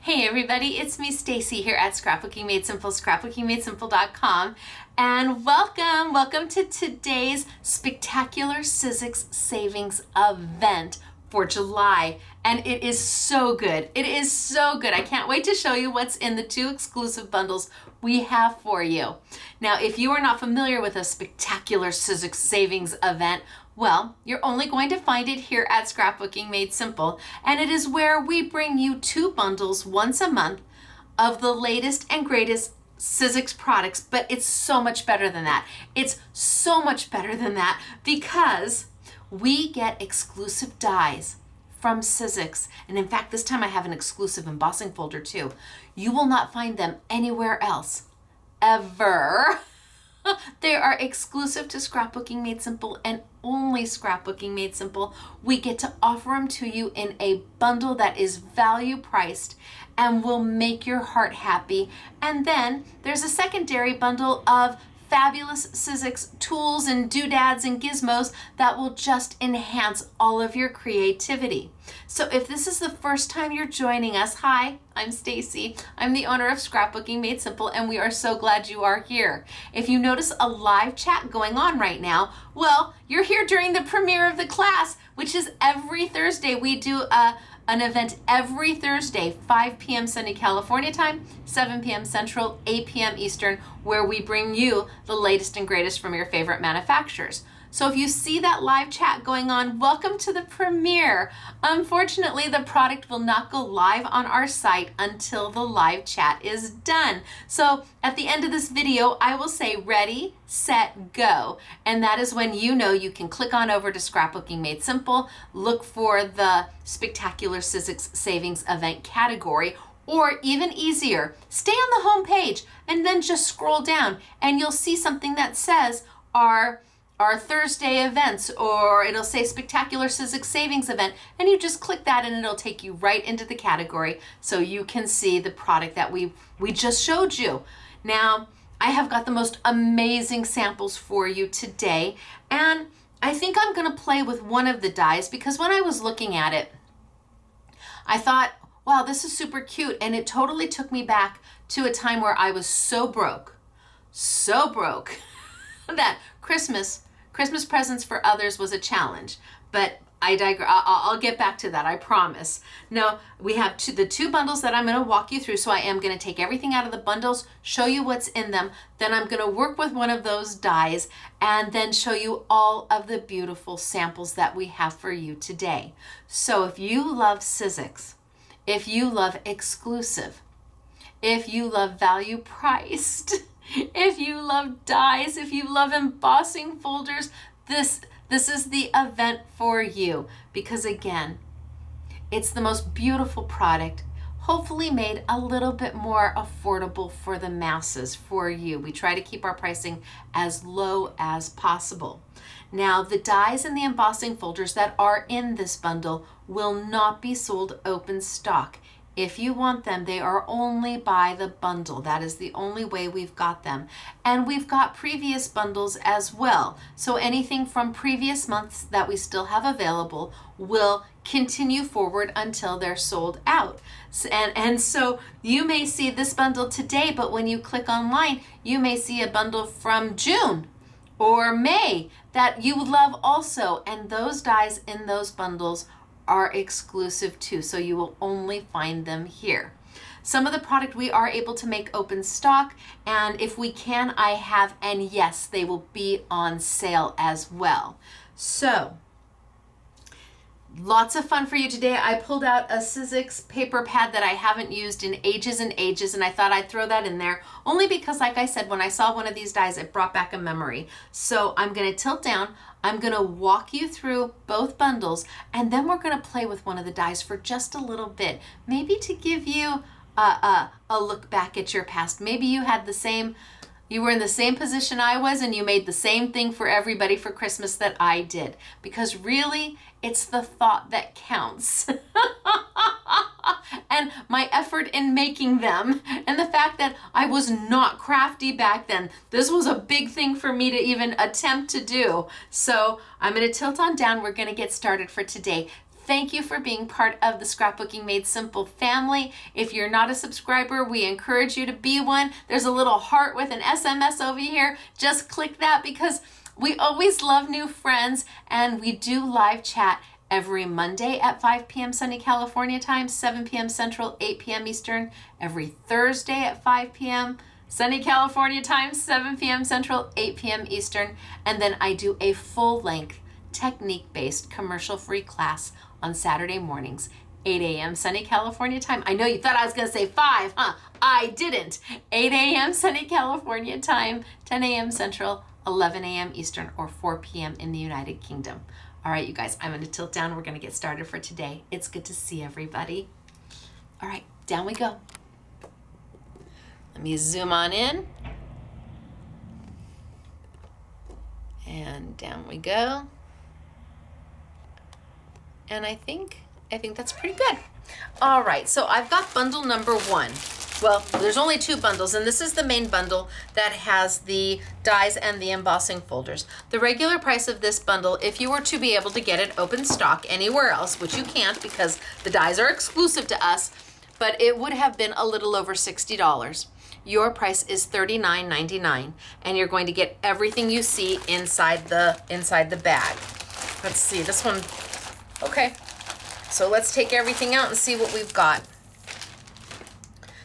Hey everybody, it's me Stacy here at Scrapbooking Made Simple, scrapbookingmadesimple.com, and welcome to today's spectacular Sizzix savings event for July. And it is so good. It is so good. I can't wait to show you what's in the 2 exclusive bundles we have for you. Now, if you are not familiar with a spectacular Sizzix savings event, well, you're only going to find it here at Scrapbooking Made Simple, and it is where we bring you 2 bundles once a month of the latest and greatest Sizzix products, but it's so much better than that. It's so much better than that because we get exclusive dies from Sizzix. And in fact, this time I have an exclusive embossing folder too. You will not find them anywhere else, ever. They are exclusive to Scrapbooking Made Simple and only Scrapbooking Made Simple. We get to offer them to you in a bundle that is value priced and will make your heart happy. And then there's a secondary bundle of fabulous Sizzix tools and doodads and gizmos that will just enhance all of your creativity. So if this is the first time you're joining us, hi, I'm Stacy. I'm the owner of Scrapbooking Made Simple, and we are so glad you are here. If you notice a live chat going on right now, well, you're here during the premiere of the class, which is every Thursday. We do an event every Thursday, 5 p.m. Sunny California time, 7 p.m. Central, 8 p.m. Eastern, where we bring you the latest and greatest from your favorite manufacturers. So if you see that live chat going on, welcome to the premiere. Unfortunately, the product will not go live on our site until the live chat is done. So at the end of this video, I will say ready, set, go. And that is when you know you can click on over to Scrapbooking Made Simple, look for the Spectacular Sizzix Savings Event category, or even easier, stay on the home page and then just scroll down and you'll see something that says our Thursday events, or it'll say Spectacular Sizzix Savings Event, and you just click that and it'll take you right into the category so you can see the product that we just showed you. Now, I have got the most amazing samples for you today, and I think I'm gonna play with one of the dies because when I was looking at it, I thought, wow, this is super cute, and it totally took me back to a time where I was so broke that Christmas presents for others was a challenge, but I digress. I'll get back to that, I promise. Now, we have the 2 bundles that I'm going to walk you through, so I am going to take everything out of the bundles, show you what's in them, then I'm going to work with one of those dies, and then show you all of the beautiful samples that we have for you today. So if you love Sizzix, if you love exclusive, if you love value priced, if you love dies, if you love embossing folders, this is the event for you because again, it's the most beautiful product, hopefully made a little bit more affordable for the masses for you. We try to keep our pricing as low as possible. Now, the dies and the embossing folders that are in this bundle will not be sold open stock. If you want them, they are only by the bundle. That is the only way we've got them. And we've got previous bundles as well. So anything from previous months that we still have available will continue forward until they're sold out. And so you may see this bundle today, but when you click online, you may see a bundle from June or May that you love also. And those dies in those bundles are exclusive too, so you will only find them here. Some of the product we are able to make open stock, and if we can, I have, and yes, they will be on sale as well. So, lots of fun for you today. I pulled out a Sizzix paper pad that I haven't used in ages and ages, and I thought I'd throw that in there, only because, like I said, when I saw one of these dies, it brought back a memory. So I'm gonna tilt down, I'm gonna walk you through both bundles, and then we're gonna play with one of the dies for just a little bit, maybe to give you a look back at your past. Maybe you were in the same position I was and you made the same thing for everybody for Christmas that I did. Because really, it's the thought that counts. And my effort in making them, and the fact that I was not crafty back then. This was a big thing for me to even attempt to do. So I'm gonna tilt on down. We're gonna get started for today. Thank you for being part of the Scrapbooking Made Simple family. If you're not a subscriber, we encourage you to be one. There's a little heart with an SMS over here. Just click that because we always love new friends, and we do live chat every Monday at 5 p.m. sunny California time, 7 p.m. Central, 8 p.m. Eastern. Every Thursday at 5 p.m. sunny California time, 7 p.m. Central, 8 p.m. Eastern. And then I do a full-length, technique-based, commercial-free class on Saturday mornings, 8 a.m. sunny California time. I know you thought I was going to say 5, huh? I didn't. 8 a.m. sunny California time, 10 a.m. Central, 11 a.m. Eastern, or 4 p.m. in the United Kingdom. All right, you guys, I'm going to tilt down. We're going to get started for today. It's good to see everybody. All right, down we go. Let me zoom on in. And down we go. And I think that's pretty good. All right, so I've got bundle number 1. Well, there's only 2 bundles, and this is the main bundle that has the dies and the embossing folders. The regular price of this bundle, if you were to be able to get it open stock anywhere else, which you can't because the dies are exclusive to us, but it would have been a little over $60. Your price is $39.99, and you're going to get everything you see inside the bag. Let's see, this one, okay. So let's take everything out and see what we've got.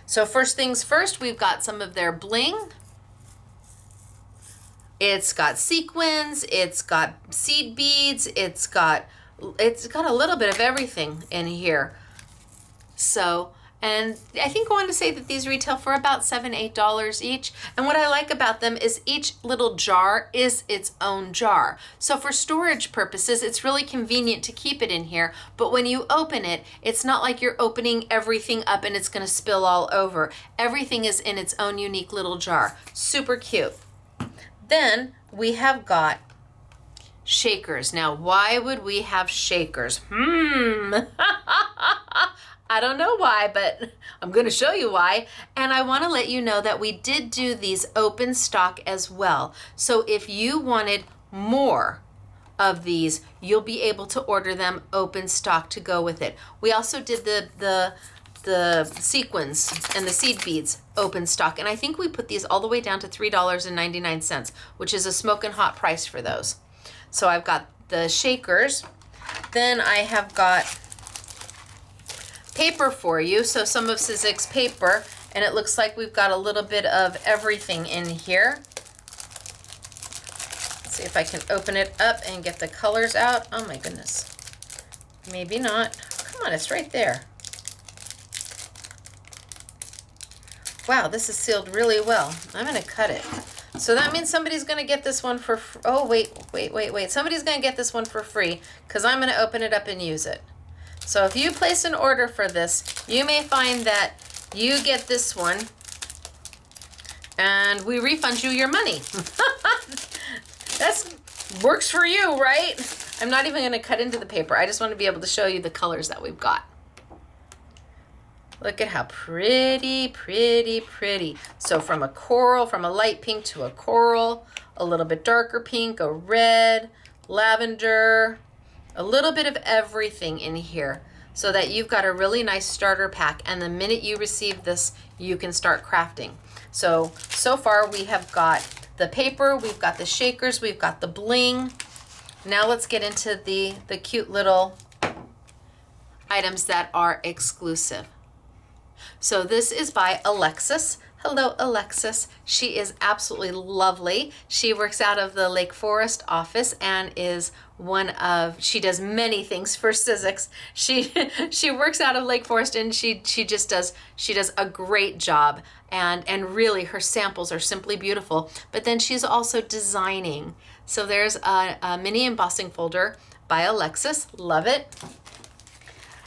So first things first, we've got some of their bling. It's got sequins, it's got seed beads, it's got a little bit of everything in here. So, and I think I want to say that these retail for about $7, $8 each. And what I like about them is each little jar is its own jar. So for storage purposes, it's really convenient to keep it in here. But when you open it, it's not like you're opening everything up and it's going to spill all over. Everything is in its own unique little jar. Super cute. Then we have got shakers. Now, why would we have shakers? I don't know why, but I'm going to show you why. And I want to let you know that we did do these open stock as well. So if you wanted more of these, you'll be able to order them open stock to go with it. We also did the sequins and the seed beads open stock. And I think we put these all the way down to $3.99, which is a smoking hot price for those. So I've got the shakers. Then I have got paper for you, so some of Sizzix paper, and it looks like we've got a little bit of everything in here. Let's see if I can open it up and get the colors out. Oh my goodness. Maybe not. Come on, it's right there. Wow, this is sealed really well. I'm going to cut it. So that means somebody's going to get this one for oh, wait. Somebody's going to get this one for free because I'm going to open it up and use it. So if you place an order for this, you may find that you get this one and we refund you your money. That works for you, right? I'm not even going to cut into the paper. I just want to be able to show you the colors that we've got. Look at how pretty, pretty, pretty. So from a coral, from a light pink to a coral, a little bit darker pink, a red, lavender, a little bit of everything in here so that you've got a really nice starter pack. And the minute you receive this, you can start crafting. So far we have got the paper, we've got the shakers, we've got the bling. Now let's get into the cute little items that are exclusive. So this is by Alexis. Hello, Alexis. She is absolutely lovely. She works out of the Lake Forest office and is she does many things for Sizzix. She works out of Lake Forest and she does a great job. And really her samples are simply beautiful. But then she's also designing. So there's a mini embossing folder by Alexis. Love it.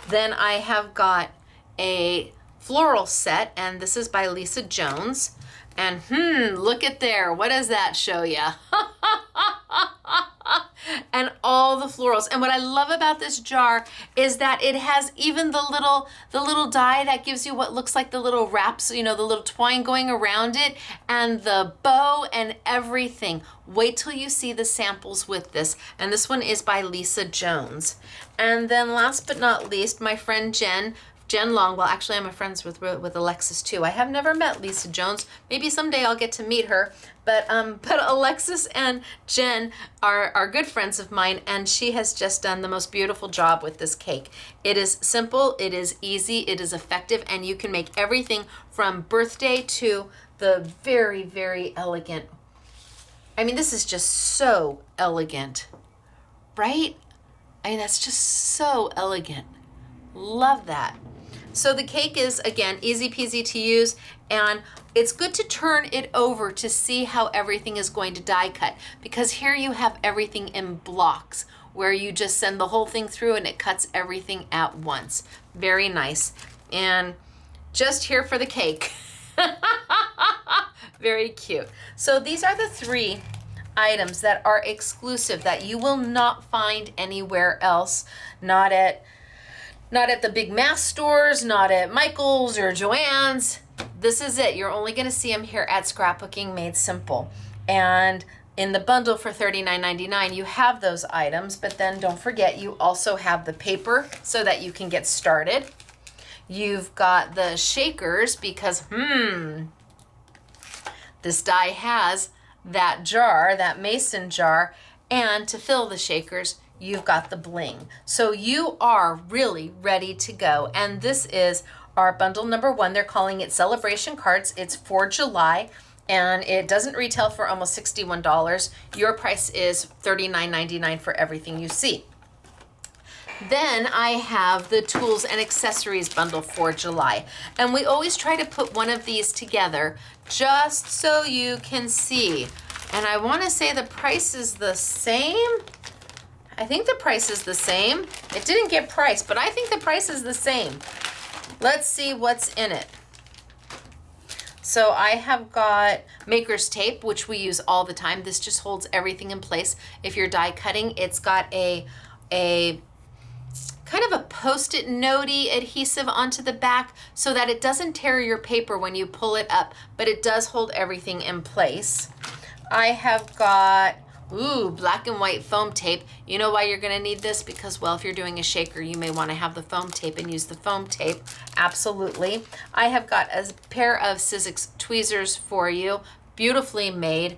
Then I have got a floral set, and this is by Lisa Jones. And look at there. What does that show you? and all the florals. And what I love about this jar is that it has even the little die that gives you what looks like the little wraps, you know, the little twine going around it, and the bow and everything. Wait till you see the samples with this. And this one is by Lisa Jones. And then last but not least, my friend Jen Long. Well, actually, I'm friends with Alexis too. I have never met Lisa Jones. Maybe someday I'll get to meet her. But Alexis and Jen are good friends of mine, and she has just done the most beautiful job with this cake. It is simple, it is easy, it is effective, and you can make everything from birthday to the very, very elegant. I mean, this is just so elegant, right? I mean, that's just so elegant. Love that. So the cake is, again, easy peasy to use, and it's good to turn it over to see how everything is going to die cut, because here you have everything in blocks where you just send the whole thing through and it cuts everything at once. Very nice. And just here for the cake. Very cute. So these are the 3 items that are exclusive that you will not find anywhere else. Not at the big mass stores, not at Michael's or Joann's. This is it. You're only going to see them here at Scrapbooking Made Simple. And in the bundle for $39.99, you have those items, but then don't forget you also have the paper so that you can get started. You've got the shakers because, this die has that jar, that mason jar, and to fill the shakers, you've got the bling. So you are really ready to go. And this is our bundle number 1. They're calling it Celebration Cards. It's for July, and it doesn't retail for almost $61. Your price is $39.99 for everything you see. Then I have the tools and accessories bundle for July. And we always try to put one of these together just so you can see. And I want to say the price is the same. I think the price is the same. It didn't get priced, but I think the price is the same. Let's see what's in it. So I have got maker's tape, which we use all the time. This just holds everything in place. If you're die cutting, it's got a kind of a post-it notey adhesive onto the back so that it doesn't tear your paper when you pull it up, but it does hold everything in place. I have got black and white foam tape. You know why you're going to need this? Because, well, if you're doing a shaker, you may want to have the foam tape and use the foam tape. Absolutely. I have got a pair of Sizzix tweezers for you, beautifully made.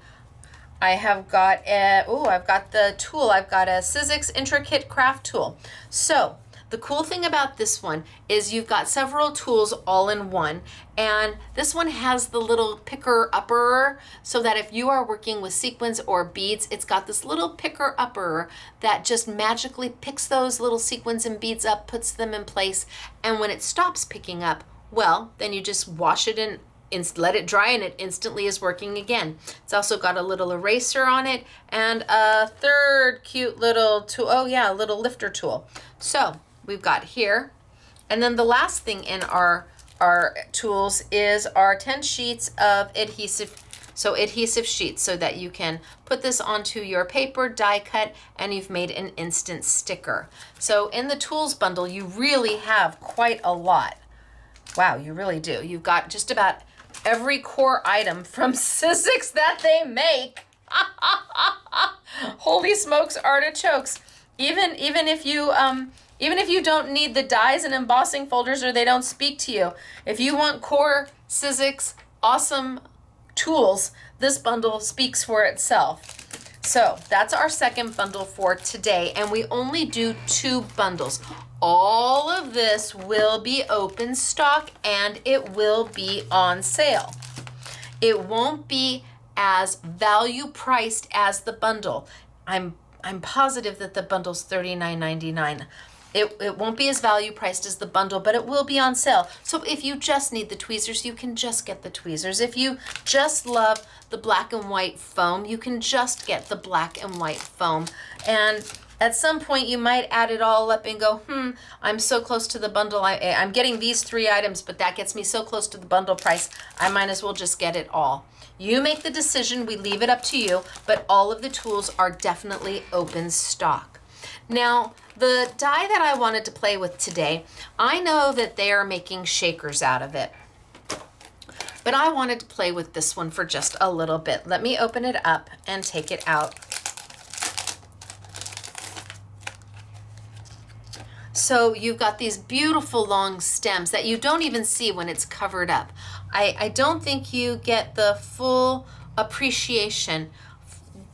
I have got I've got the tool. I've got a Sizzix Intricate Craft Tool. So the cool thing about this one is you've got several tools all in one, and this one has the little picker-upper so that if you are working with sequins or beads, it's got this little picker-upper that just magically picks those little sequins and beads up, puts them in place, and when it stops picking up, well, then you just wash it and let it dry and it instantly is working again. It's also got a little eraser on it and a third cute little tool. Oh yeah, a little lifter tool. So we've got here. And then the last thing in our tools is our 10 sheets of adhesive. So adhesive sheets so that you can put this onto your paper, die cut, and you've made an instant sticker. So in the tools bundle, you really have quite a lot. Wow, you really do. You've got just about every core item from Sizzix that they make. Holy smokes, artichokes. Even if you don't need the dies and embossing folders or they don't speak to you, if you want core Sizzix awesome tools, this bundle speaks for itself. So that's our second bundle for today, and we only do 2 bundles. All of this will be open stock and it will be on sale. It won't be as value priced as the bundle. I'm positive that the bundle's $39.99. It won't be as value priced as the bundle, but it will be on sale. So if you just need the tweezers, you can just get the tweezers. If you just love the black and white foam, you can just get the black and white foam. And At some point, you might add it all up and go, I'm so close to the bundle. I'm getting these 3 items, but that gets me so close to the bundle price, I might as well just get it all. You make the decision. We leave it up to you, but all of the tools are definitely open stock. Now, the die that I wanted to play with today, I know that they are making shakers out of it, but I wanted to play with this one for just a little bit. Let me open it up and take it out. So you've got these beautiful long stems that you don't even see when it's covered up. I don't think you get the full appreciation,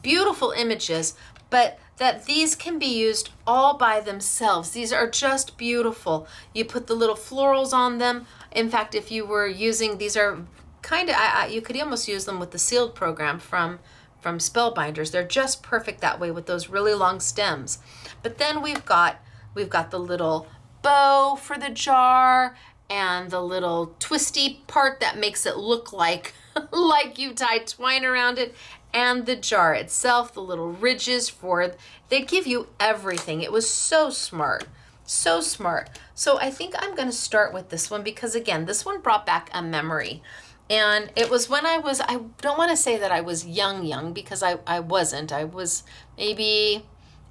beautiful images, but that these can be used all by themselves. These are just beautiful. You put the little florals on them. In fact, if you were using, these are kind of, you could almost use them with the sealed program from Spellbinders. They're just perfect that way with those really long stems. But then we've got the little bow for the jar and the little twisty part that makes it look like like you tied twine around it, and the jar itself, the little ridges they give you everything. It was so smart, so smart. So I think I'm going to start with this one because, again, this one brought back a memory. And it was when I don't want to say that I was young because I wasn't. I was maybe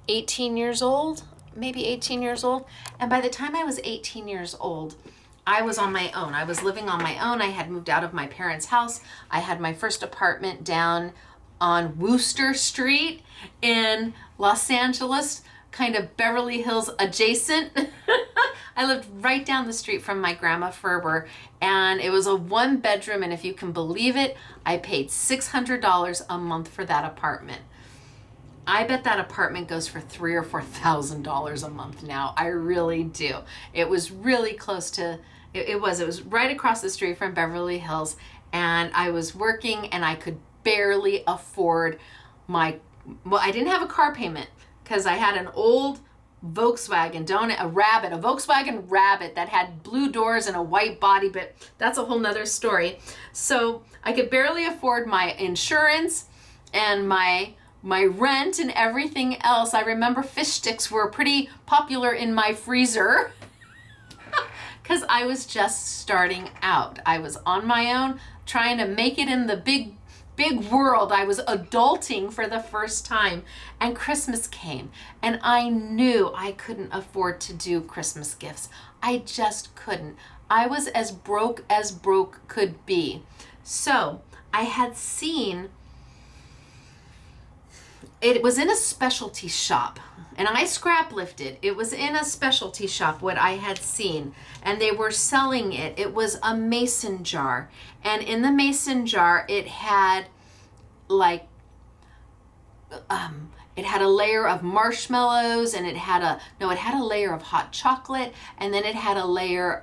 18 years old. And by the time I was 18 years old, I was on my own. I was living on my own. I had moved out of my parents' house. I had my first apartment down on Wooster Street in Los Angeles, kind of Beverly Hills adjacent. I lived right down the street from my grandma Ferber, and it was a 1-bedroom, and if you can believe it, I paid $600 a month for that apartment. I bet that apartment goes for $3,000 or $4,000 a month now. I really do. It was really close to, it was right across the street from Beverly Hills, and I was working and I could barely afford I didn't have a car payment because I had an old Volkswagen Rabbit that had blue doors and a white body, but that's a whole nother story. So I could barely afford my insurance and my rent and everything else. I remember fish sticks were pretty popular in my freezer because I was just starting out. I was on my own, trying to make it in the big world. I was adulting for the first time, and Christmas came, and I knew I couldn't afford to do Christmas gifts. I just couldn't. I was as broke could be. So I had seen, it was in a specialty shop, and I scrap lifted. It was in a specialty shop, what I had seen, and they were selling it. It was a mason jar, and in the mason jar, it had it had a layer of marshmallows, and it had a layer of hot chocolate, and then it had a layer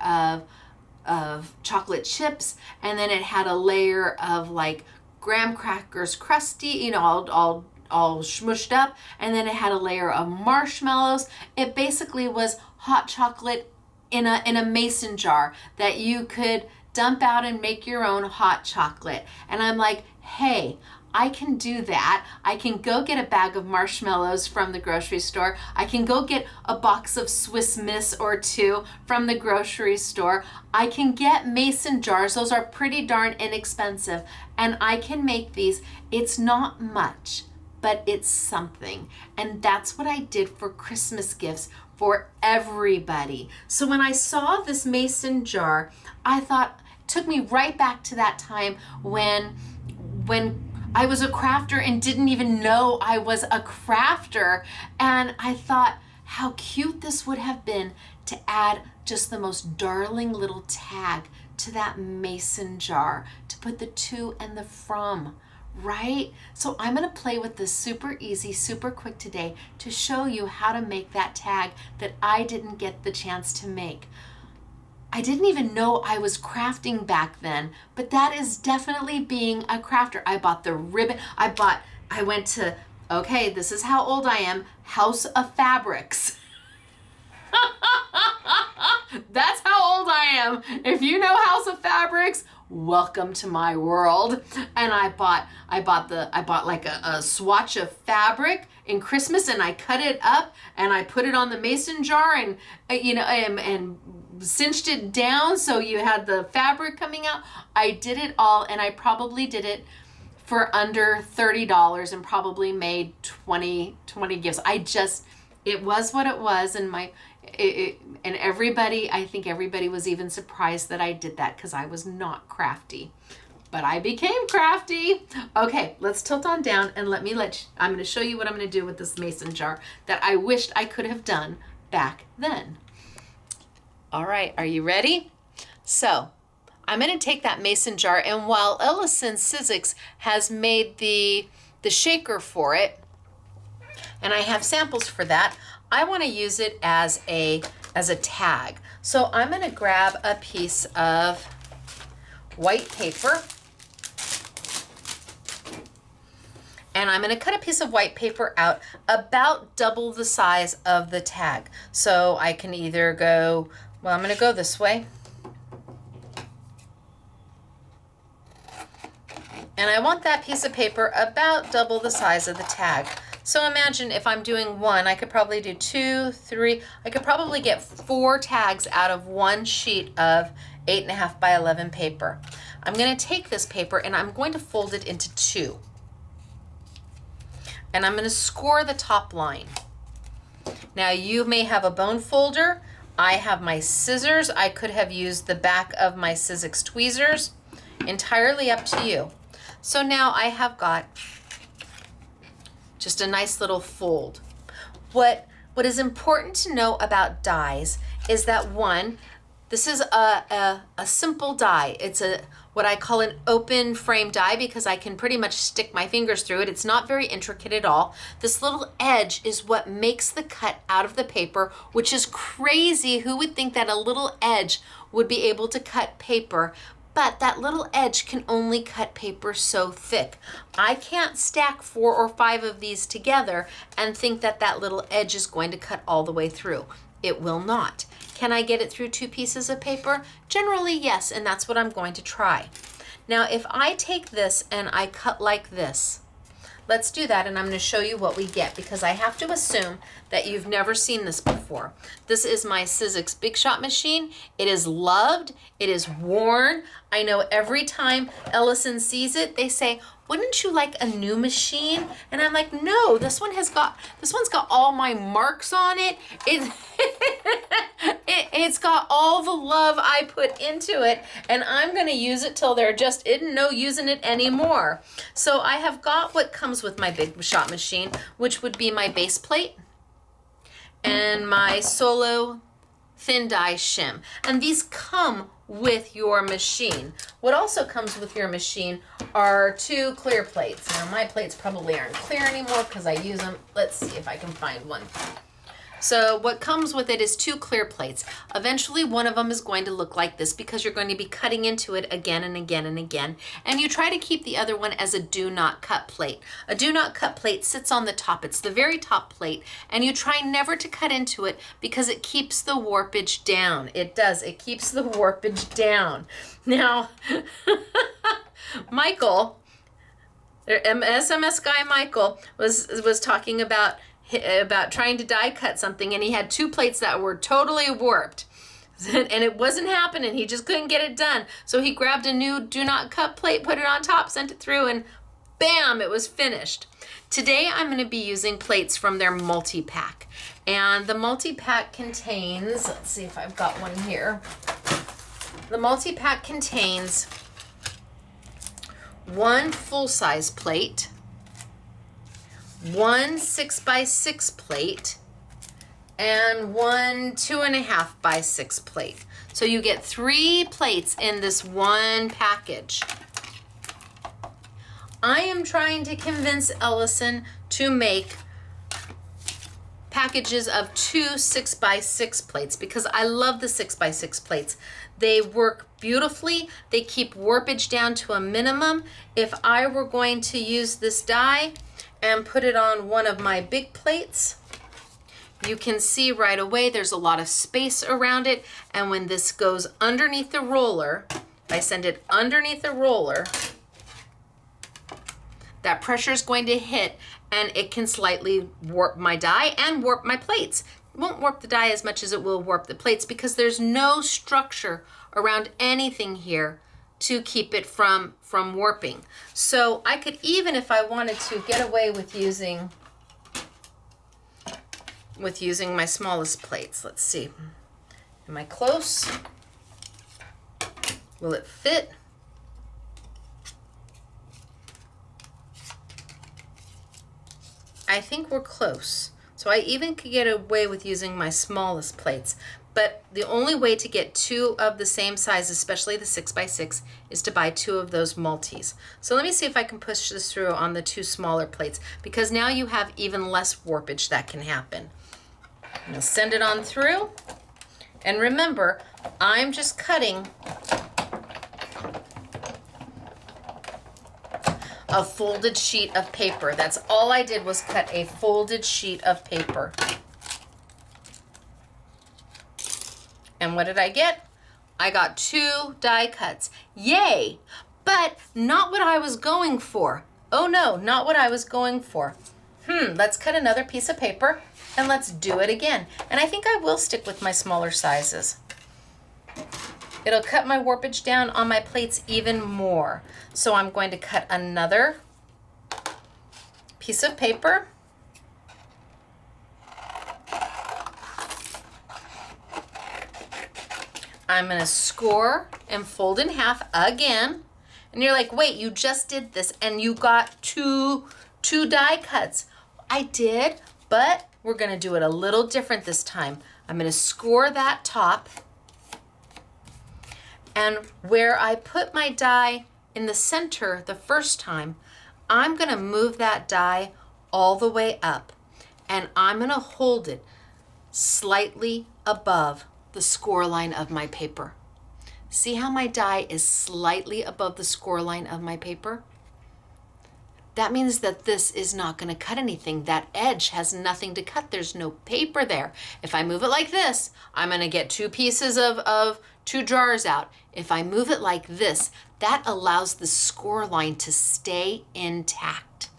of chocolate chips, and then it had a layer of like graham crackers, crusty, all smushed up, and then it had a layer of marshmallows. It basically was hot chocolate in a mason jar that you could dump out and make your own hot chocolate. And I'm like, hey, I can do that. I can go get a bag of marshmallows from the grocery store. I can go get a box of Swiss Miss or 2 from the grocery store. I can get mason jars. Those are pretty darn inexpensive. And I can make these. It's not much, but it's something. And that's what I did for Christmas gifts for everybody. So when I saw this mason jar, I thought, it took me right back to that time when I was a crafter and didn't even know I was a crafter. And I thought how cute this would have been to add just the most darling little tag to that mason jar, to put the to and the from, right? So I'm going to play with this super easy, super quick today to show you how to make that tag that I didn't get the chance to make. I didn't even know I was crafting back then, but that is definitely being a crafter. I bought the ribbon. I went to, okay, this is how old I am, House of Fabrics. That's how old I am. If you know House of Fabrics, welcome to my world. And I bought like a swatch of fabric in Christmas, and I cut it up and I put it on the mason jar, and and cinched it down so you had the fabric coming out. I did it all, and I probably did it for under $30 and probably made 20 gifts. It was what it was, and I think everybody was even surprised that I did that because I was not crafty. But I became crafty. Okay, let's tilt on down and I'm going to show you what I'm going to do with this mason jar that I wished I could have done back then. All right, are you ready? So I'm going to take that mason jar, and while Ellison Sizzix has made the shaker for it, and I have samples for that, I want to use it as a tag. So I'm going to grab a piece of white paper, and I'm going to cut a piece of white paper out about double the size of the tag. So I can either go, well, I'm going to go this way. And I want that piece of paper about double the size of the tag. So imagine if I'm doing one, I could probably do 2, 3, I could probably get 4 tags out of one sheet of 8.5 by 11 paper. I'm going to take this paper and I'm going to fold it into 2. And I'm going to score the top line. Now you may have a bone folder. I have my scissors. I could have used the back of my Sizzix tweezers. Entirely up to you. So now I have got just a nice little fold. What is important to know about dies is that one, this is a simple die. It's what I call an open frame die because I can pretty much stick my fingers through it. It's not very intricate at all. This little edge is what makes the cut out of the paper, which is crazy. Who would think that a little edge would be able to cut paper? But that little edge can only cut paper so thick. I can't stack 4 or 5 of these together and think that that little edge is going to cut all the way through. It will not. Can I get it through 2 pieces of paper? Generally, yes, and that's what I'm going to try. Now, if I take this and I cut like this, let's do that, and I'm going to show you what we get because I have to assume that you've never seen this before. This is my Sizzix Big Shot machine. It is loved. It is worn. I know every time Ellison sees it, they say, wouldn't you like a new machine? And I'm like, no, this one's got all my marks on it. It's got all the love I put into it, and I'm gonna use it till there just isn't no using it anymore. So I have got what comes with my Big Shot machine, which would be my base plate and my solo thin die shim. And these come with your machine. What also comes with your machine are 2 clear plates. Now my plates probably aren't clear anymore because I use them. Let's see if I can find one. So what comes with it is 2 clear plates. Eventually one of them is going to look like this because you're going to be cutting into it again and again and again. And you try to keep the other one as a do not cut plate. A do not cut plate sits on the top. It's the very top plate. And you try never to cut into it because it keeps the warpage down. It does. It keeps the warpage down. Now, Michael, SMS guy Michael was talking about trying to die cut something, and he had 2 plates that were totally warped and it wasn't happening. He just couldn't get it done. So he grabbed a new do not cut plate, put it on top, sent it through, and bam, it was finished. Today I'm going to be using plates from their multi-pack, and the multi-pack contains, let's see if I've got one here. The multi-pack contains 1 full-size plate, 1 6x6 plate, and 1 2.5 by 6 plate. So you get 3 plates in this one package. I am trying to convince Ellison to make packages of 2 6x6 plates because I love the 6x6 plates. They work beautifully. They keep warpage down to a minimum. If I were going to use this die and put it on one of my big plates, you can see right away there's a lot of space around it. And when this goes underneath the roller, if I send it underneath the roller, that pressure is going to hit and it can slightly warp my die and warp my plates. It won't warp the die as much as it will warp the plates because there's no structure around anything here to keep it from warping. So I could, even if I wanted to, get away with using my smallest plates. Let's see. Am I close? Will it fit? I think we're close. So I even could get away with using my smallest plates. But the only way to get two of the same size, especially the 6x6, is to buy two of those multis. So let me see if I can push this through on the two smaller plates, because now you have even less warpage that can happen. I'm gonna send it on through. And remember, I'm just cutting a folded sheet of paper. That's all I did, was cut a folded sheet of paper. And what did I get? I got 2 die cuts. Yay! But not what I was going for. Oh no, not what I was going for. Let's cut another piece of paper and let's do it again. And I think I will stick with my smaller sizes. It'll cut my warpage down on my plates even more. So I'm going to cut another piece of paper. I'm gonna score and fold in half again. And you're like, wait, you just did this and you got two die cuts. I did, but we're gonna do it a little different this time. I'm gonna score that top, and where I put my die in the center the first time, I'm gonna move that die all the way up, and I'm gonna hold it slightly above the score line of my paper. See how my die is slightly above the score line of my paper? That means that this is not going to cut anything. That edge has nothing to cut. There's no paper there. If I move it like this, I'm going to get 2 pieces of 2 jars out. If I move it like this, that allows the score line to stay intact.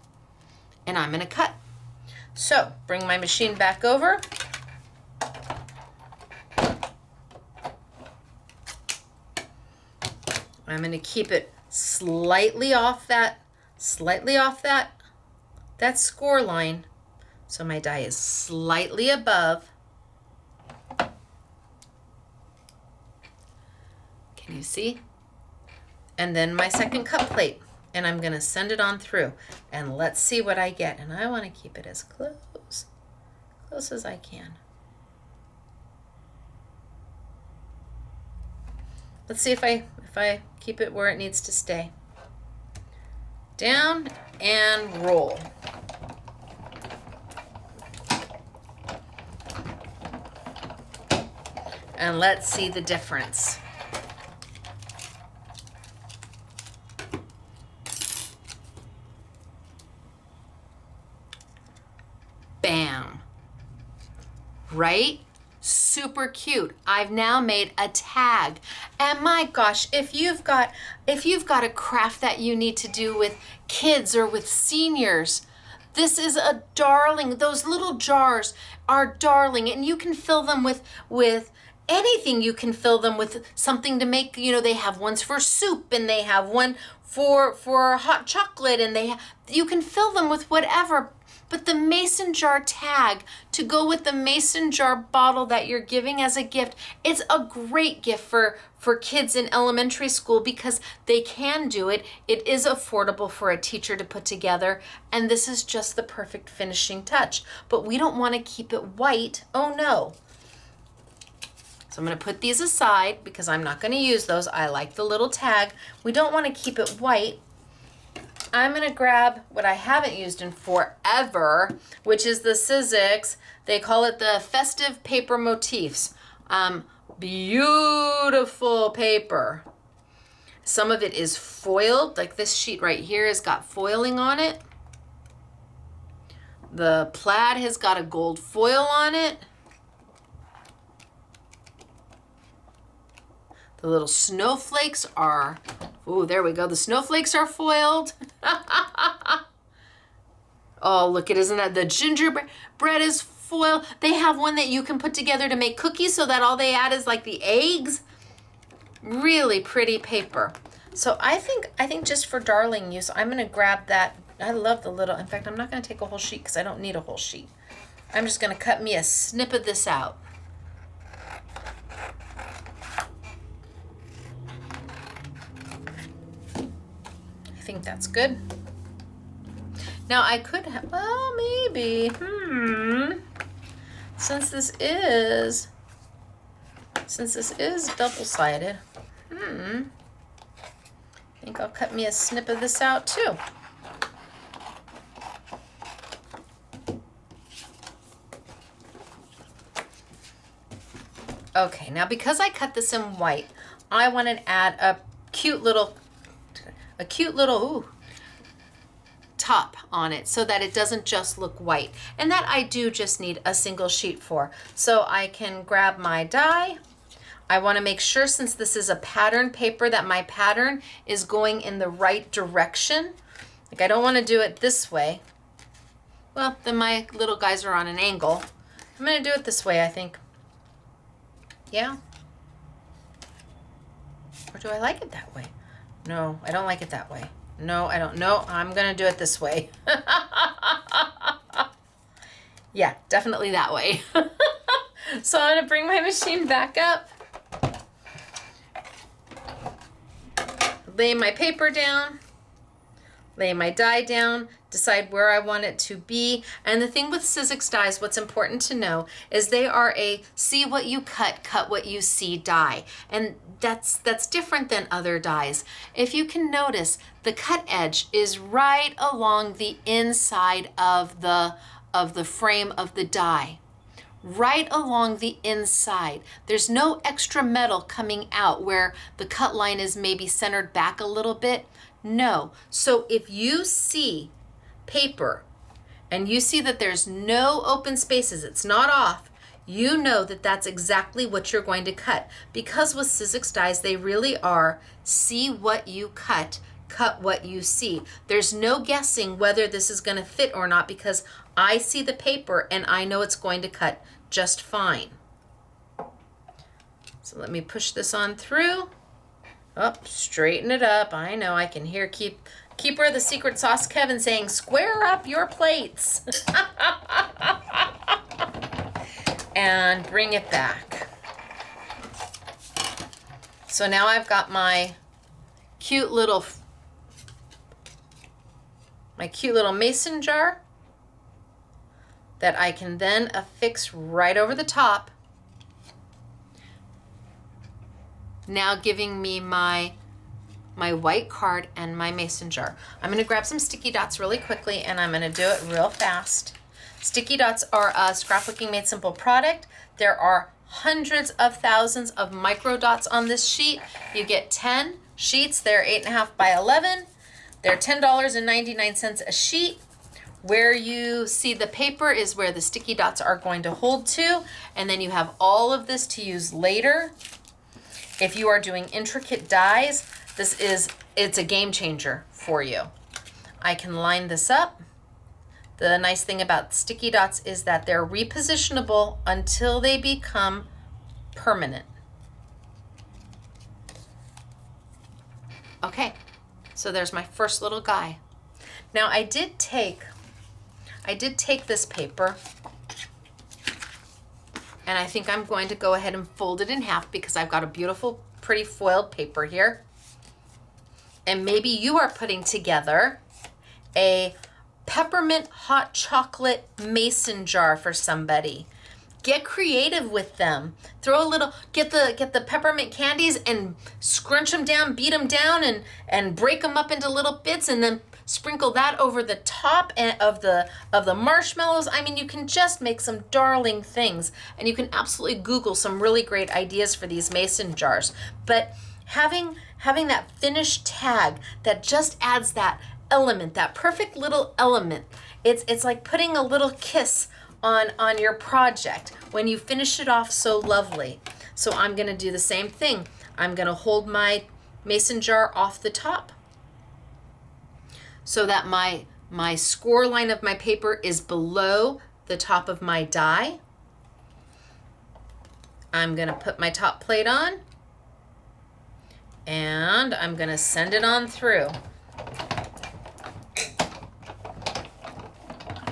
And I'm going to cut. So bring my machine back over. I'm going to keep it slightly off that score line, so my die is slightly above. Can you see? And then my second cut plate, and I'm going to send it on through, and let's see what I get. And I want to keep it as close as I can. Let's see if I keep it where it needs to stay. Down and roll. And let's see the difference. Bam. Right? Super cute. I've now made a tag. And my gosh, if you've got a craft that you need to do with kids or with seniors, this is a darling. Those little jars are darling, and you can fill them with anything. You can fill them with something to make, they have ones for soup, and they have one for hot chocolate, and you can fill them with whatever. But the mason jar tag to go with the mason jar bottle that you're giving as a gift, it's a great gift for kids in elementary school because they can do it. It is affordable for a teacher to put together, and this is just the perfect finishing touch. But we don't want to keep it white. Oh no. So I'm going to put these aside because I'm not going to use those. I like the little tag. We don't want to keep it white. I'm going to grab what I haven't used in forever, which is the Sizzix. They call it the Festive Paper Motifs. Beautiful paper. Some of it is foiled, like this sheet right here has got foiling on it. The plaid has got a gold foil on it. The little snowflakes are, oh, there we go. The snowflakes are foiled. Oh, look, isn't that the gingerbread is foiled? They have one that you can put together to make cookies so that all they add is like the eggs. Really pretty paper. So I think just for darling use, I'm gonna grab that. I love the little, in fact, I'm not gonna take a whole sheet because I don't need a whole sheet. I'm just gonna cut me a snip of this out. I think that's good. Now I could have, well, maybe, since this is double-sided, I think I'll cut me a snip of this out too. Okay, now because I cut this in white, I want to add a cute little ooh, top on it so that it doesn't just look white. And that I do just need a single sheet for. So I can grab my die. I want to make sure, since this is a pattern paper, that my pattern is going in the right direction. Like, I don't want to do it this way. Well, then my little guys are on an angle. I'm going to do it this way, I think. Yeah? Or do I like it that way? No, I don't like it that way. No, I don't. No, I'm going to do it this way. Yeah, definitely that way. So I'm going to bring my machine back up. Lay my paper down. Lay my die down. Decide where I want it to be. And the thing with Sizzix dies, what's important to know is they are a see what you cut what you see die. And that's different than other dies. If you can notice, the cut edge is right along the inside of the frame of the die. Right along the inside. There's no extra metal coming out where the cut line is maybe centered back a little bit. No. So if you see paper and you see that there's no open spaces, it's not off, you know that that's exactly what you're going to cut. Because with Sizzix dies, they really are see what you cut what you see. There's no guessing whether this is going to fit or not, because I see the paper and I know it's going to cut just fine. So let me push this on through. Oh, straighten it up. I know, I can hear Keeper of the Secret Sauce Kevin saying, square up your plates. And bring it back. So now I've got my cute little mason jar that I can then affix right over the top. Now giving me my white card and my mason jar. I'm going to grab some sticky dots really quickly, and I'm going to do it real fast. Sticky dots are a Scrapbooking Made Simple product. There are hundreds of thousands of micro dots on this sheet. You get 10 sheets. They're 8.5 by 11. They're $10.99 a sheet. Where you see the paper is where the sticky dots are going to hold to, and then you have all of this to use later. If you are doing intricate dies, it's a game changer for you. I can line this up. The nice thing about sticky dots is that they're repositionable until they become permanent. Okay, so there's my first little guy. Now I did take this paper, and I think I'm going to go ahead and fold it in half because I've got a beautiful, pretty foiled paper here. And maybe you are putting together a peppermint hot chocolate mason jar for somebody. Get creative with them. Throw a little, get the peppermint candies and scrunch them down, beat them down, and break them up into little bits, and then sprinkle that over the top of the marshmallows. I mean, you can just make some darling things, and you can absolutely Google some really great ideas for these mason jars. But having that finished tag that just adds that element, that perfect little element. It's like putting a little kiss on your project when you finish it off so lovely. So I'm gonna do the same thing. I'm gonna hold my mason jar off the top so that my score line of my paper is below the top of my die. I'm gonna put my top plate on and I'm gonna send it on through.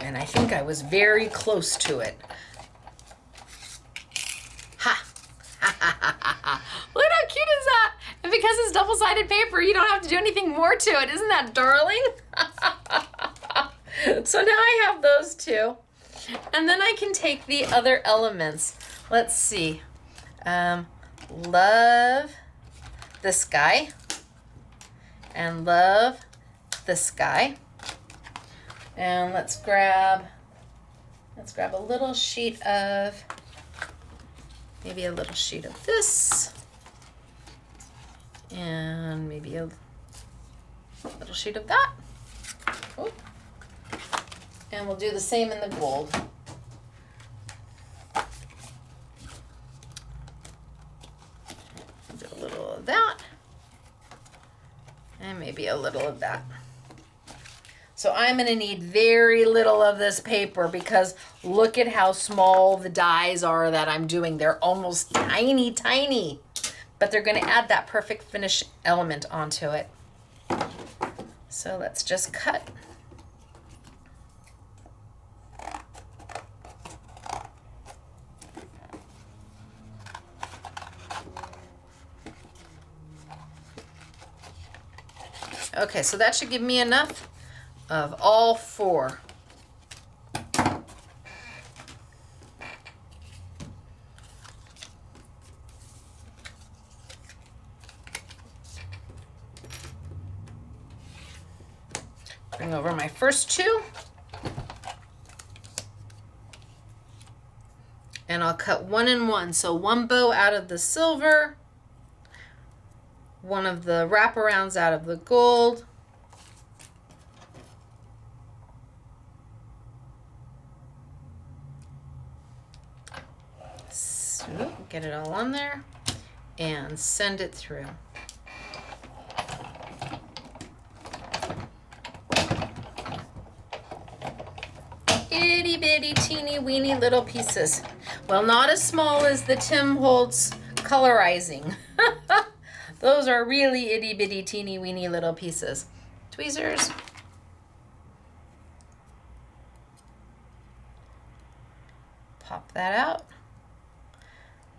And I think I was very close to it. Ha! Look how cute is that? And because it's double-sided paper, you don't have to do anything more to it. Isn't that darling? So now I have those two. And then I can take the other elements. Let's see. Love this guy. And love this guy. And let's grab a little sheet of, maybe a little sheet of this. And maybe a little sheet of that. Oh. And we'll do the same in the gold. Do a little of that. And maybe a little of that. So I'm going to need very little of this paper because look at how small the dies are that I'm doing. They're almost tiny, tiny. But they're going to add that perfect finish element onto it. So let's just cut. Okay, so that should give me enough of all four. Bring over my first two. And I'll cut 1 and 1. So one bow out of the silver, one of the wraparounds out of the gold, so get it all on there and send it through. Itty bitty teeny weeny little pieces. Well, not as small as the Tim Holtz colorizing. Those are really itty bitty teeny weeny little pieces. Tweezers. Pop that out.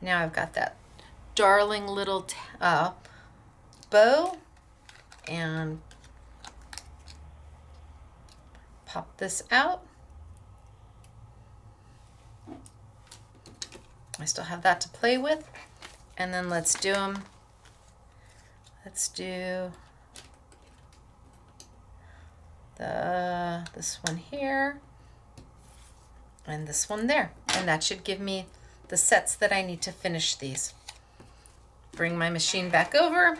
Now I've got that darling little bow, and pop this out. I still have that to play with. And then let's do them. Let's do this one here and this one there. And that should give me the sets that I need to finish these. Bring my machine back over.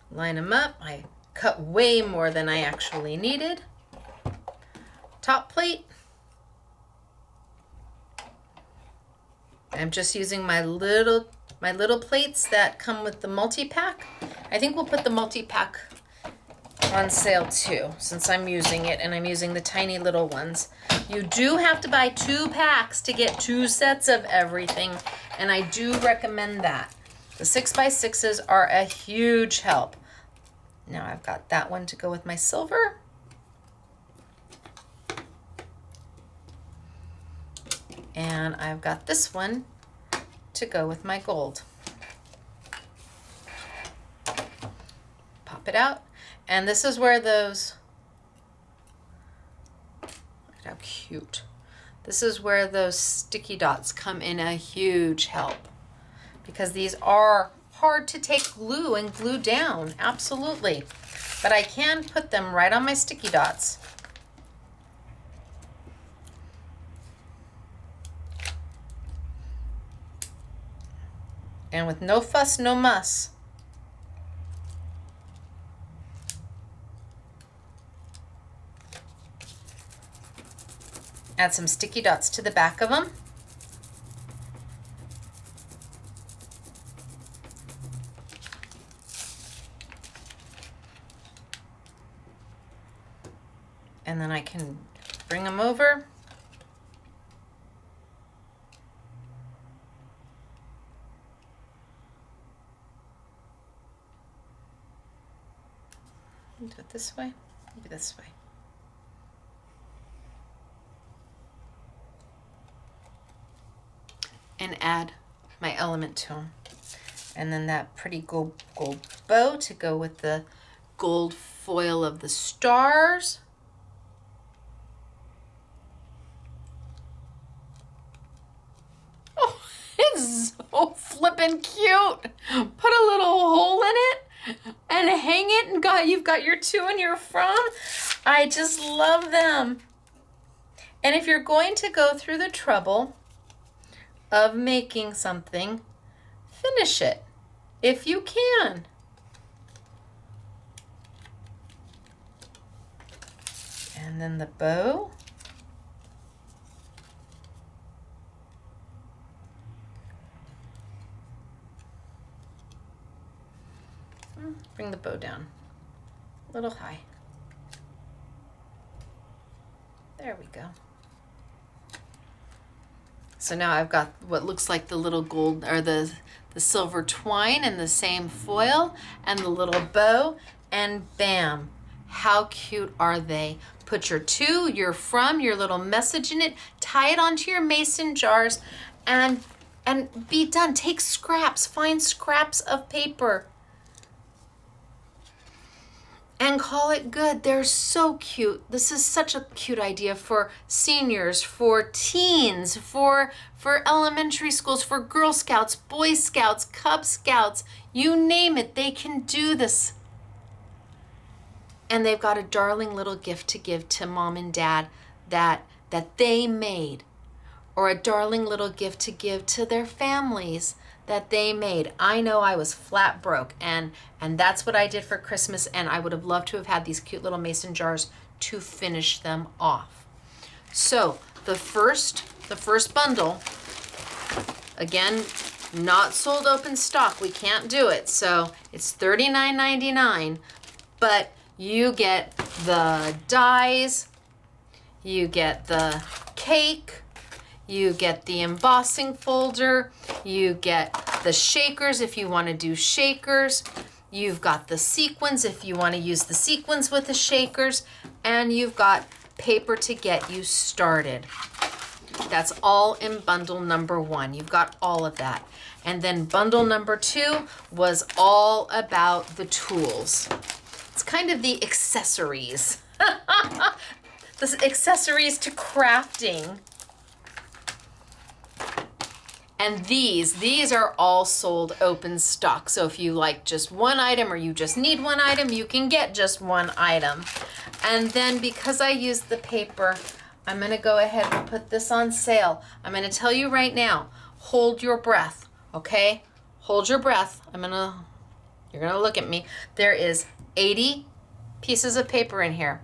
Line them up. I cut way more than I actually needed. Top plate. I'm just using my little plates that come with the multi-pack. I think we'll put the multi-pack on sale too, since I'm using it and I'm using the tiny little ones. You do have to buy 2 packs to get 2 sets of everything, and I do recommend that. The 6x6s are a huge help. Now I've got that one to go with my silver. And I've got this one to go with my gold. Pop it out. And this is where those, look at how cute. This is where those sticky dots come in a huge help, because these are hard to take glue and glue down, absolutely. But I can put them right on my sticky dots. And with no fuss, no muss. Add some sticky dots to the back of them. And then I can bring them over. Do it this way, maybe this way. And add my element to them. And then that pretty gold bow to go with the gold foil of the stars. Oh, it's so flippin' cute. Put a little hole in it and hang it, and you've got your to and your from. I just love them. And if you're going to go through the trouble of making something, finish it if you can. And then the bow. Bring the bow down a little high. There we go. So now I've got what looks like the little gold or the silver twine and the same foil and the little bow, and bam, how cute are they? Put your to, your from, your little message in it, tie it onto your mason jars, and be done. Take scraps, find scraps of paper, and call it good. They're so cute. This is such a cute idea for seniors, for teens, for elementary schools, for Girl Scouts, Boy Scouts, Cub Scouts, you name it, they can do this. And they've got a darling little gift to give to mom and dad that they made, or a darling little gift to give to their families that they made. I know I was flat broke, and that's what I did for Christmas, and I would have loved to have had these cute little mason jars to finish them off. So the first bundle, again, not sold open stock. We can't do it. So it's $39.99, but you get the dies, you get the cake, you get the embossing folder, you get the shakers if you want to do shakers, you've got the sequins if you want to use the sequins with the shakers, and you've got paper to get you started. That's all in bundle number 1. You've got all of that. And then bundle number 2 was all about the tools. It's kind of the accessories. The accessories to crafting. And these are all sold open stock. So if you like just one item or you just need one item, you can get just one item. And then because I used the paper, I'm gonna go ahead and put this on sale. I'm gonna tell you right now, hold your breath, okay? Hold your breath. You're gonna look at me. There is 80 pieces of paper in here.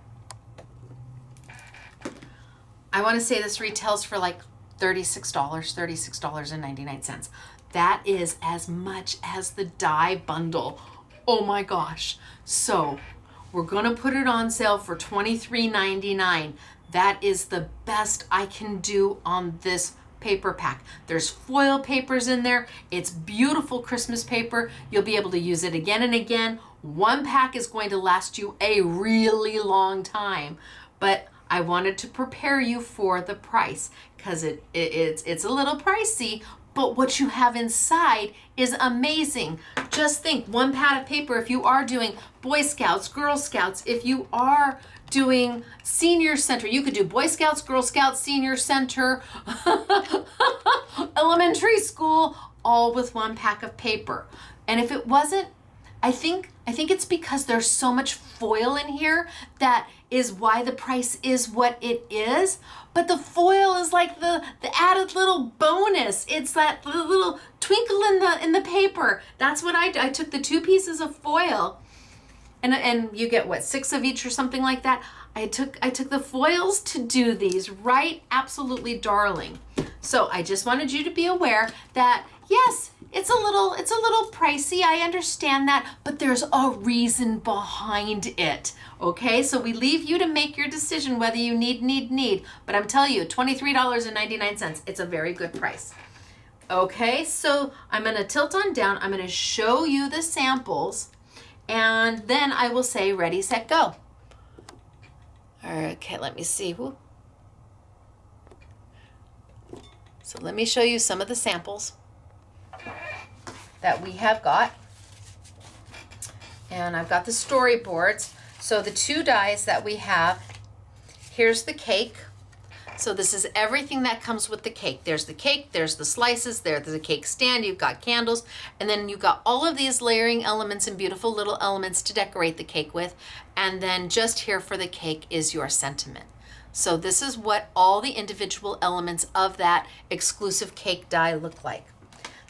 I wanna say this retails for like $36.99. That is as much as the die bundle. Oh my gosh. So we're gonna put it on sale for $23.99. That is the best I can do on this paper pack. There's foil papers in there. It's beautiful Christmas paper. You'll be able to use it again and again. One pack is going to last you a really long time, but I wanted to prepare you for the price because it's a little pricey, but what you have inside is amazing. Just think, one pad of paper if you are doing Boy Scouts, Girl Scouts, if you are doing Senior Center, you could do Boy Scouts, Girl Scouts, Senior Center, elementary school, all with one pack of paper. And if it wasn't, I think it's because there's so much foil in here that is why the price is what it is. But the foil is like the added little bonus. It's that little twinkle in the paper. That's what I did. I took the 2 pieces of foil, and you get what, 6 of each or something like that. I took the foils to do these, right? Absolutely darling. So I just wanted you to be aware that yes, it's a little pricey. I understand that, but there's a reason behind it. Okay, so we leave you to make your decision whether you need. But I'm telling you, $23.99. It's a very good price. Okay, so I'm gonna tilt on down. I'm gonna show you the samples, and then I will say ready, set, go. Okay, let me see. Woo. So let me show you some of the samples that we have got. And I've got the storyboards. So the 2 dies that we have, here's the cake. So this is everything that comes with the cake. There's the cake, there's the slices, there's the cake stand, you've got candles, and then you've got all of these layering elements and beautiful little elements to decorate the cake with. And then just here for the cake is your sentiment. So this is what all the individual elements of that exclusive cake die look like.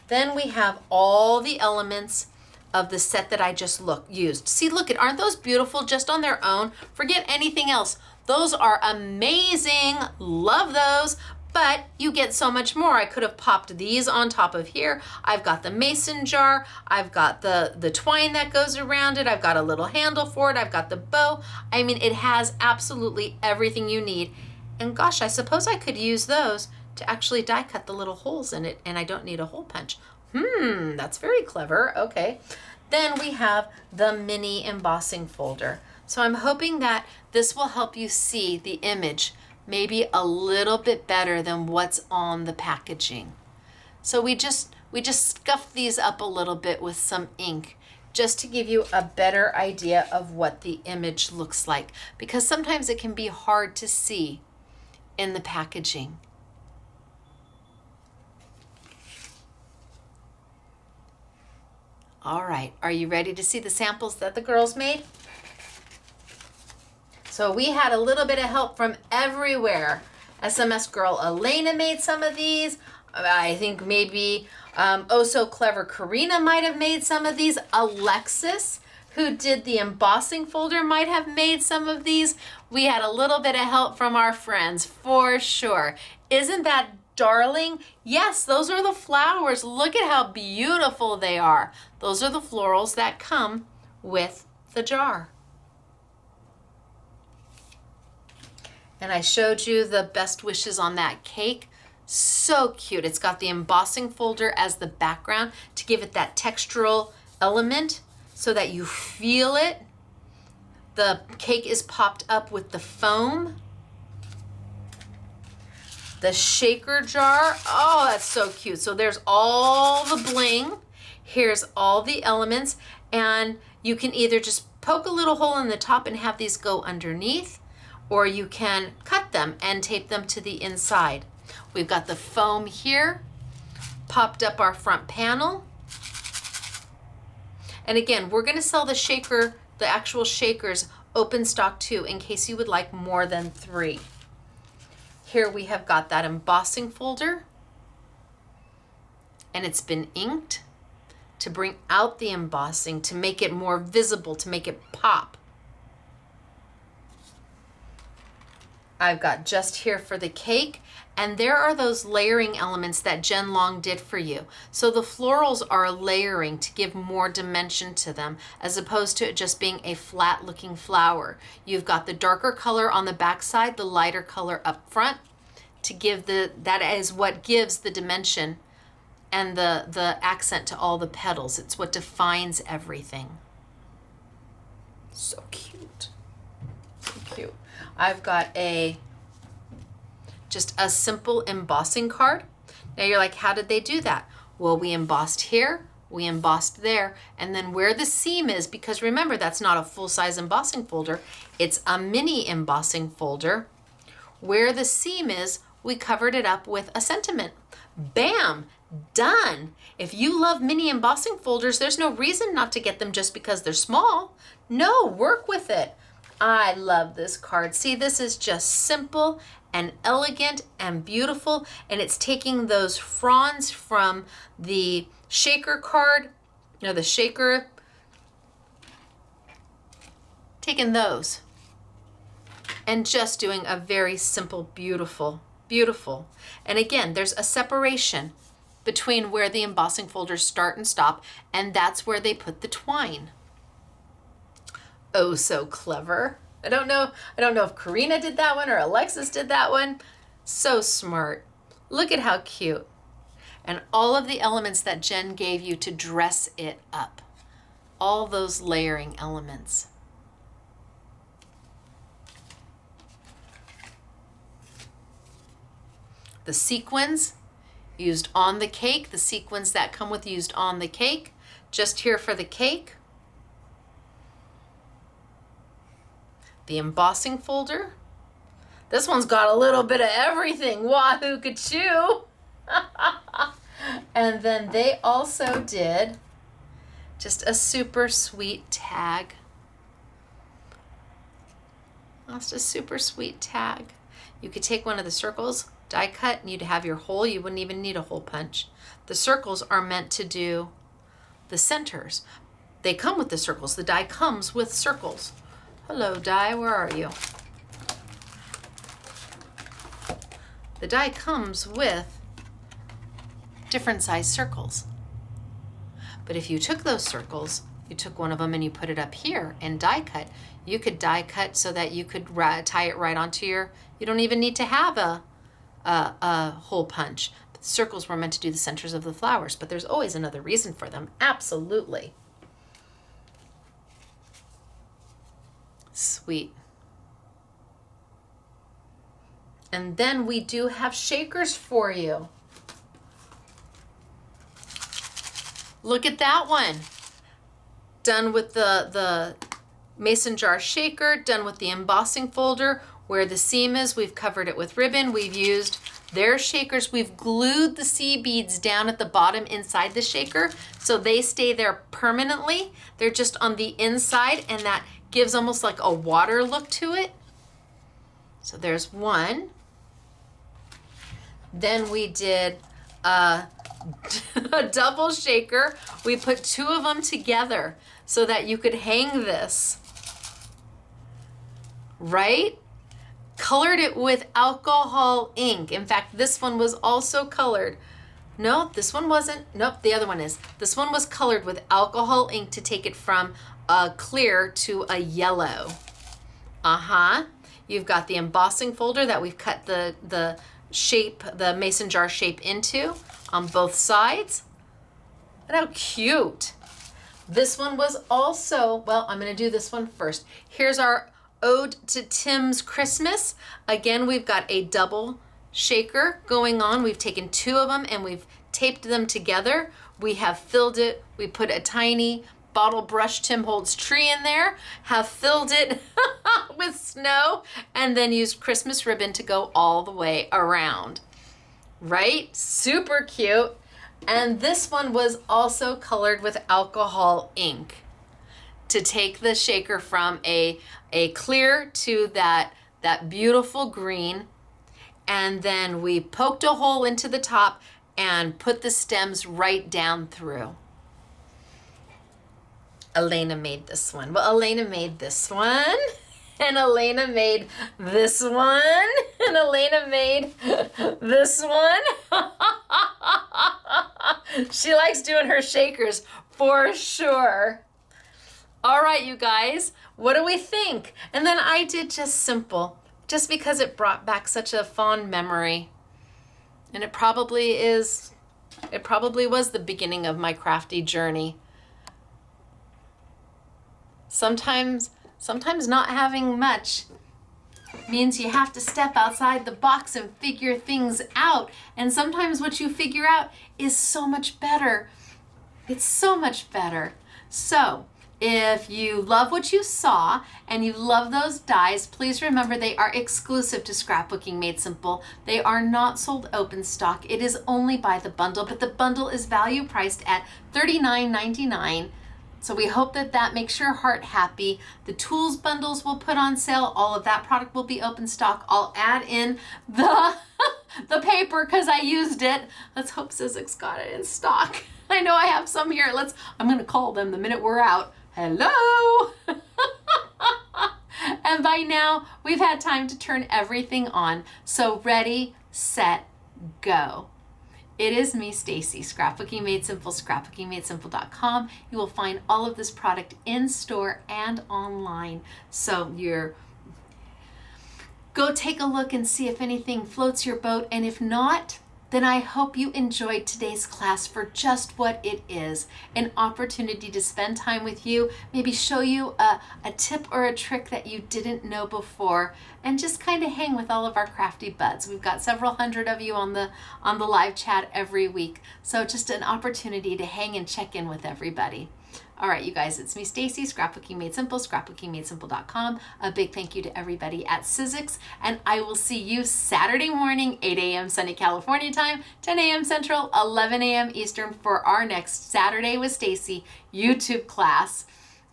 Then we have all the elements of the set that I just used. See, look, aren't those beautiful just on their own? Forget anything else. Those are amazing, love those, but you get so much more. I could have popped these on top of here. I've got the mason jar, I've got the twine that goes around it, I've got a little handle for it, I've got the bow. I mean, it has absolutely everything you need. And gosh, I suppose I could use those to actually die cut the little holes in it, and I don't need a hole punch. That's very clever, okay. Then we have the mini embossing folder. So I'm hoping that this will help you see the image maybe a little bit better than what's on the packaging. So we just scuffed these up a little bit with some ink just to give you a better idea of what the image looks like, because sometimes it can be hard to see in the packaging. All right, are you ready to see the samples that the girls made? So we had a little bit of help from everywhere. SMS girl Elena made some of these. I think maybe Oh So Clever Karina might have made some of these. Alexis, who did the embossing folder, might have made some of these. We had a little bit of help from our friends, for sure. Isn't that darling? Yes, those are the flowers. Look at how beautiful they are. Those are the florals that come with the jar. And I showed you the best wishes on that cake. So cute. It's got the embossing folder as the background to give it that textural element so that you feel it. The cake is popped up with the foam. The shaker jar. Oh, that's so cute. So there's all the bling. Here's all the elements. And you can either just poke a little hole in the top and have these go underneath, or you can cut them and tape them to the inside. We've got the foam here, popped up our front panel. And again, we're gonna sell the shaker, the actual shakers, open stock too, in case you would like more than 3. Here we have got that embossing folder, and it's been inked to bring out the embossing, to make it more visible, to make it pop. I've got just here for the cake, and there are those layering elements that Jen Long did for you. So the florals are layering to give more dimension to them, as opposed to it just being a flat looking flower. You've got the darker color on the back side, the lighter color up front, to give that is what gives the dimension and the accent to all the petals. It's what defines everything. So cute, so cute. I've got just a simple embossing card. Now you're like, how did they do that? Well, we embossed here, we embossed there, and then where the seam is, because remember, that's not a full-size embossing folder, it's a mini embossing folder. Where the seam is, we covered it up with a sentiment. Bam, done. If you love mini embossing folders, there's no reason not to get them just because they're small. No, work with it. I love this card. See, this is just simple and elegant and beautiful. And it's taking those fronds from the shaker card, the shaker, taking those and just doing a very simple, beautiful, beautiful. And again, there's a separation between where the embossing folders start and stop, and that's where they put the twine. Oh, so clever. I don't know if Karina did that one or Alexis did that one. So smart. Look at how cute. And all of the elements that Jen gave you to dress it up. All those layering elements. The sequins used on the cake, the sequins that come with used on the cake, just here for the cake. The embossing folder. This one's got a little bit of everything. Wahoo ka-choo. And then they also did just a super sweet tag. That's a super sweet tag. You could take one of the circles, die cut, and you'd have your hole. You wouldn't even need a hole punch. The circles are meant to do the centers. They come with the circles. The die comes with circles. Hello, die, where are you? The die comes with different size circles. But if you took those circles, you took one of them and you put it up here and die cut, you could die cut so that you could tie it right onto your, you don't even need to have a hole punch. But the circles were meant to do the centers of the flowers, but there's always another reason for them. Absolutely. Sweet. And then we do have shakers for you. Look at that one. Done with the mason jar shaker, done with the embossing folder. Where the seam is, we've covered it with ribbon. We've used their shakers. We've glued the sea beads down at the bottom inside the shaker so they stay there permanently. They're just on the inside, and that gives almost like a water look to it. So there's one. Then we did a double shaker. We put two of them together so that you could hang this, right? Colored it with alcohol ink. In fact, this one was also colored. No, this one wasn't. Nope, the other one is. This one was colored with alcohol ink to take it from a clear to a yellow. You've got the embossing folder that we've cut the shape, the mason jar shape into on both sides. And how cute. This one was also, well, I'm gonna do this one first. Here's our Ode to Tim's Christmas. Again, we've got a double shaker going on. We've taken two of them and we've taped them together. We have filled it. We put a tiny bottle brush Tim Holtz tree in there, have filled it with snow, and then used Christmas ribbon to go all the way around. Right? Super cute. And this one was also colored with alcohol ink to take the shaker from a clear to that beautiful green. And then we poked a hole into the top and put the stems right down through. Elena made this one. Well, Elena made this one, and Elena made this one, and Elena made this one. She likes doing her shakers for sure. All right, you guys, what do we think? And then I did just simple, just because it brought back such a fond memory. And it probably was the beginning of my crafty journey. Sometimes not having much means you have to step outside the box and figure things out. And sometimes what you figure out is so much better. It's so much better. So if you love what you saw and you love those dies, please remember they are exclusive to Scrapbooking Made Simple. They are not sold open stock. It is only by the bundle, but the bundle is value priced at $39.99. So we hope that that makes your heart happy. The tools bundles we'll put on sale. All of that product will be open stock. I'll add in the the paper because I used it. Let's hope Sizzix got it in stock. I know I have some here. I'm gonna call them the minute we're out. Hello. And by now we've had time to turn everything on. So ready, set, go. It is me, Stacy, Scrapbooking Made Simple, scrapbookingmadesimple.com. You will find all of this product in store and online. So go take a look and see if anything floats your boat. And if not, then I hope you enjoyed today's class for just what it is, an opportunity to spend time with you, maybe show you a tip or a trick that you didn't know before, and just kind of hang with all of our crafty buds. We've got several hundred of you on the live chat every week, so just an opportunity to hang and check in with everybody. All right, you guys, it's me, Stacy, Scrapbooking Made Simple, scrapbookingmadesimple.com. A big thank you to everybody at Sizzix, and I will see you Saturday morning, 8 a.m. sunny California time, 10 a.m. Central, 11 a.m. Eastern for our next Saturday with Stacy YouTube class.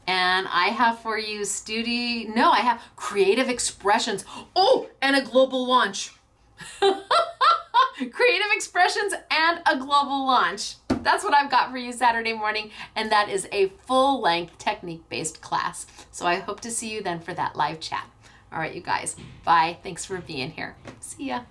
And I have for you I have creative expressions. Oh, and a global launch. Creative expressions and a global launch. That's what I've got for you Saturday morning, and that is a full-length technique-based class. So I hope to see you then for that live chat. All right, you guys, bye. Thanks for being here. See ya.